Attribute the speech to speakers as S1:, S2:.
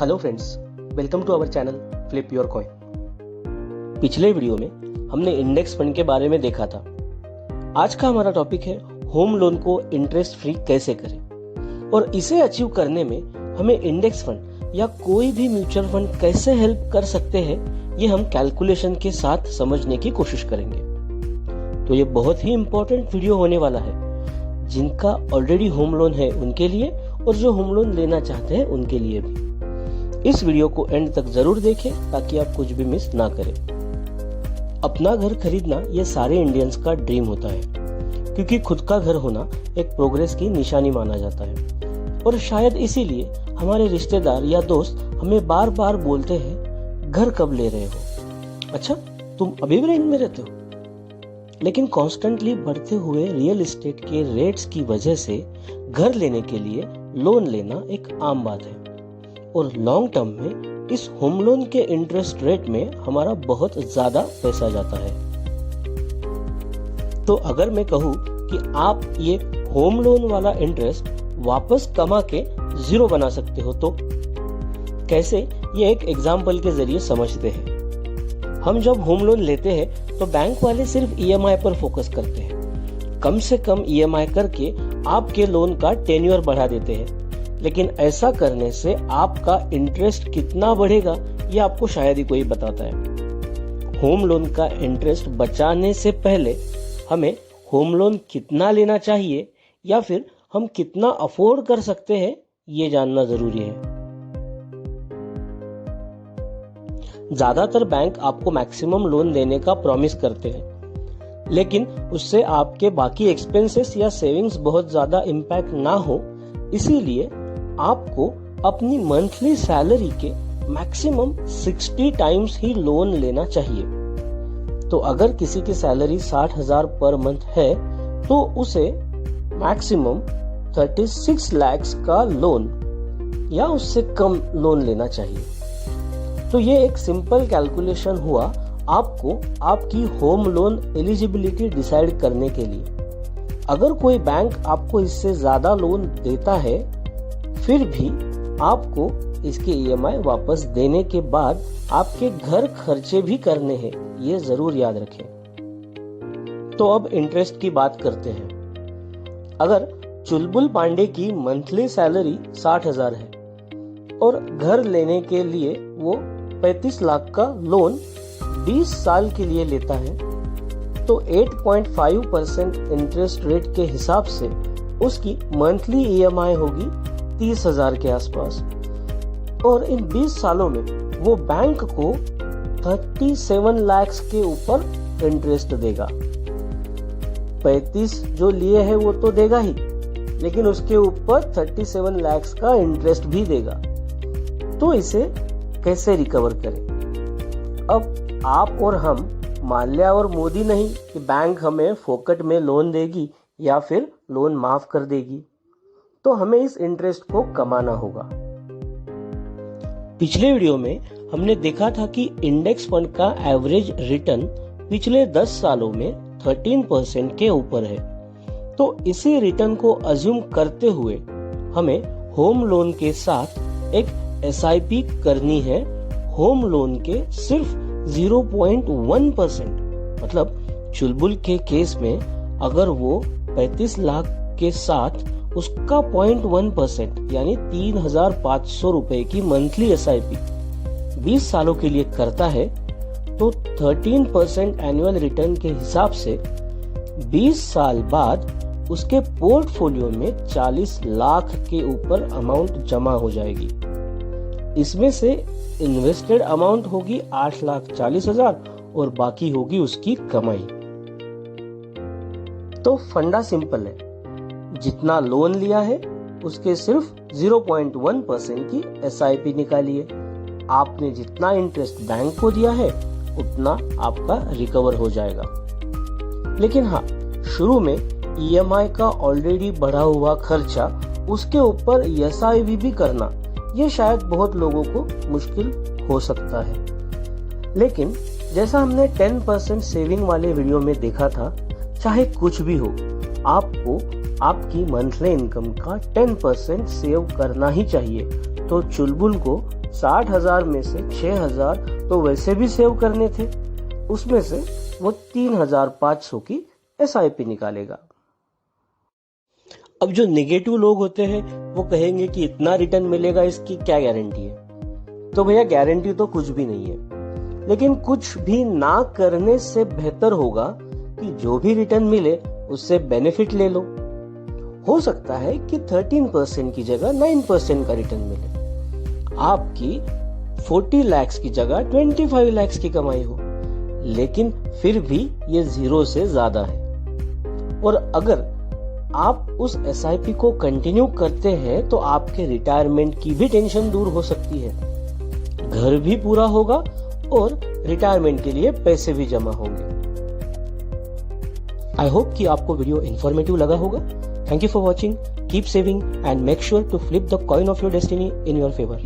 S1: Hello friends, welcome to our channel flip your coin. पिछले video में हमने index fund के बारे में देखा था। आज का हमारा टॉपिक है होम लोन को इंटरेस्ट फ्री कैसे करें और इसे अचीव करने में हमें इंडेक्स फंड या कोई भी म्यूचुअल फंड कैसे हेल्प कर सकते हैं, ये हम कैलकुलेशन के साथ समझने की कोशिश करेंगे। तो ये बहुत ही इंपॉर्टेंट वीडियो होने वाला है जिनका ऑलरेडी होम लोन है उनके लिए और जो होम लोन लेना चाहते हैं उनके लिए भी। इस वीडियो को एंड तक जरूर देखें ताकि आप कुछ भी मिस ना करें। अपना घर खरीदना ये सारे इंडियंस का ड्रीम होता है क्योंकि खुद का घर होना एक प्रोग्रेस की निशानी माना जाता है और शायद इसीलिए हमारे रिश्तेदार या दोस्त हमें बार बार बोलते हैं घर कब ले रहे हो, अच्छा तुम अभी भी रेंट में रहते हो। लेकिन कॉन्स्टेंटली बढ़ते हुए रियल एस्टेट के रेट्स की वजह से घर लेने के लिए लोन लेना एक आम बात है और लॉन्ग टर्म में इस होम लोन के इंटरेस्ट रेट में हमारा बहुत ज्यादा पैसा जाता है। तो अगर मैं कहूँ कि आप ये होम लोन वाला इंटरेस्ट वापस कमा के जीरो बना सकते हो तो कैसे, ये एक एग्जाम्पल के जरिए समझते हैं। हम जब होम लोन लेते हैं तो बैंक वाले सिर्फ ईएमआई पर फोकस करते हैं। कम से कम ईएमआई करके आपके लोन का टेन्योर बढ़ा देते हैं, लेकिन ऐसा करने से आपका इंटरेस्ट कितना बढ़ेगा ये आपको शायद ही कोई बताता है। होम लोन का इंटरेस्ट बचाने से पहले हमें होम लोन कितना लेना चाहिए या फिर हम कितना अफोर्ड कर सकते हैं ये जानना जरूरी है। ज्यादातर बैंक आपको मैक्सिमम लोन देने का प्रॉमिस करते हैं, लेकिन उससे आपके बाकी एक्सपेंसेस या सेविंग्स बहुत ज्यादा इम्पैक्ट ना हो, इसीलिए आपको अपनी मंथली सैलरी के मैक्सिमम 60 टाइम्स ही लोन लेना चाहिए। तो अगर किसी की सैलरी 60,000 पर मंथ है तो उसे मैक्सिमम 36 लाख का लोन या उससे कम लोन लेना चाहिए। तो ये एक सिंपल कैलकुलेशन हुआ आपको आपकी होम लोन एलिजिबिलिटी डिसाइड करने के लिए। अगर कोई बैंक आपको इससे ज्यादा लोन देता है फिर भी आपको इसके ईएमआई वापस देने के बाद आपके घर खर्चे भी करने हैं, ये जरूर याद रखें। तो अब इंटरेस्ट की बात करते हैं। अगर चुलबुल पांडे की मंथली सैलरी 60,000 है और घर लेने के लिए वो 35 लाख का लोन 20 साल के लिए लेता है तो 8.5% इंटरेस्ट रेट के हिसाब से उसकी मंथली ईएमआई होगी 30,000 के आसपास और इन 20 सालों में वो बैंक को 37 लाख के ऊपर इंटरेस्ट देगा। 35 जो लिए है वो तो देगा ही, लेकिन उसके ऊपर 37 लाख का इंटरेस्ट भी देगा। तो इसे कैसे रिकवर करें? अब आप और हम माल्या और मोदी नहीं कि बैंक हमें फोकट में लोन देगी या फिर लोन माफ कर देगी, तो हमें इस इंटरेस्ट को कमाना होगा। पिछले वीडियो में हमने देखा था कि इंडेक्स फंड का एवरेज रिटर्न पिछले 10 सालों में 13% के ऊपर है। तो इसी रिटर्न को अज्यूम करते हुए हमें होम लोन के साथ एक एसआईपी करनी है होम लोन के सिर्फ 0.1%। मतलब चुलबुल के केस में अगर वो 35 लाख के साथ उसका 0.1% यानी 3,500 रुपए की मंथली एसआईपी 20 सालों के लिए करता है तो 13% एनुअल रिटर्न के हिसाब से 20 साल बाद उसके पोर्टफोलियो में 40 लाख के ऊपर अमाउंट जमा हो जाएगी। इसमें से इन्वेस्टेड अमाउंट होगी 8,40,000 और बाकी होगी उसकी कमाई। तो फंडा सिंपल है, जितना लोन लिया है उसके सिर्फ 0.1% की एसआईपी निकालिए। आपने जितना इंटरेस्ट बैंक को दिया है उतना आपका रिकवर हो जाएगा। लेकिन हाँ, शुरू में ईएमआई का ऑलरेडी बढ़ा हुआ खर्चा उसके ऊपर एसआईपी भी करना, ये शायद बहुत लोगों को मुश्किल हो सकता है। लेकिन जैसा हमने 10% सेविंग वाले वीडियो में देखा था, चाहे कुछ भी हो आपको आपकी मंथली इनकम का 10% सेव करना ही चाहिए। तो चुलबुल को 60,000 में से 6,000 तो वैसे भी सेव करने थे, उसमें से वो 3,500 की SIP निकालेगा। अब जो नेगेटिव लोग होते हैं वो कहेंगे कि इतना रिटर्न मिलेगा, इसकी क्या गारंटी है। तो भैया गारंटी तो कुछ भी नहीं है, लेकिन कुछ भी ना करने से बेहतर होगा कि जो भी रिटर्न मिले उससे बेनिफिट ले लो। हो सकता है कि 13% की जगह 9% का रिटर्न मिले, आपकी 40 लाख की जगह 25 लाख की कमाई हो, लेकिन फिर भी ये 0 से ज्यादा है। और अगर आप उस SIP को कंटिन्यू करते हैं तो आपके रिटायरमेंट की भी टेंशन दूर हो सकती है, घर भी पूरा होगा और रिटायरमेंट के लिए पैसे भी जमा होंगे। आई होप कि आपको वीडियो इंफॉर्मेटिव लगा होगा। Thank you for watching. Keep saving and make sure to flip the coin of your destiny in your favor.